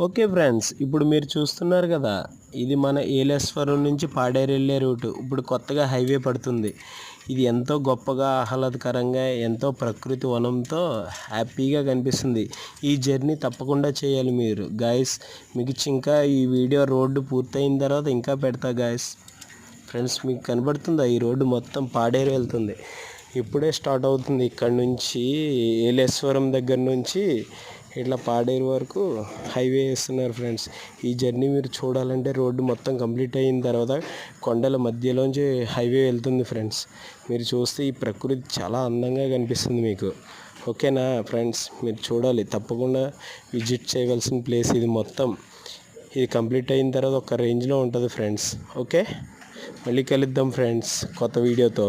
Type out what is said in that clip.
Okay friends, ఇప్పుడు మీరు చూస్తున్నారు కదా, ఇది మన ఏలేశ్వరం నుంచి పాడేరు వెళ్ళే రూటు. ఇప్పుడు కొత్తగా హైవే పడుతుంది. ఇది ఎంతో గొప్పగా ఆహ్లాదకరంగా ఎంతో ప్రకృతి వనంతో హ్యాపీగా కనిపిస్తుంది. ఈ జర్నీ తప్పకుండా చేయాలి మీరు గాయస్. మీకు ఇంకా ఈ వీడియో రోడ్డు పూర్తయిన తర్వాత ఇంకా పెడతా గాయస్. ఫ్రెండ్స్, మీకు కనబడుతుందా ఈ రోడ్డు మొత్తం పాడేరు వెళ్తుంది. ఇప్పుడే స్టార్ట్ అవుతుంది. ఇక్కడ నుంచి ఏలేశ్వరం దగ్గర నుంచి ఇట్లా పాడేరు వరకు హైవే వేస్తున్నారు ఫ్రెండ్స్. ఈ జర్నీ మీరు చూడాలంటే రోడ్డు మొత్తం కంప్లీట్ అయిన తర్వాత కొండల మధ్యలోంచి హైవే వెళ్తుంది ఫ్రెండ్స్. మీరు చూస్తే ఈ ప్రకృతి చాలా అందంగా కనిపిస్తుంది మీకు. ఓకేనా ఫ్రెండ్స్, మీరు చూడాలి, తప్పకుండా విజిట్ చేయవలసిన ప్లేస్ ఇది. మొత్తం ఇది కంప్లీట్ అయిన తర్వాత ఒక రేంజ్లో ఉంటుంది ఫ్రెండ్స్. ఓకే, మళ్ళీ కలుద్దాం ఫ్రెండ్స్ కొత్త వీడియోతో.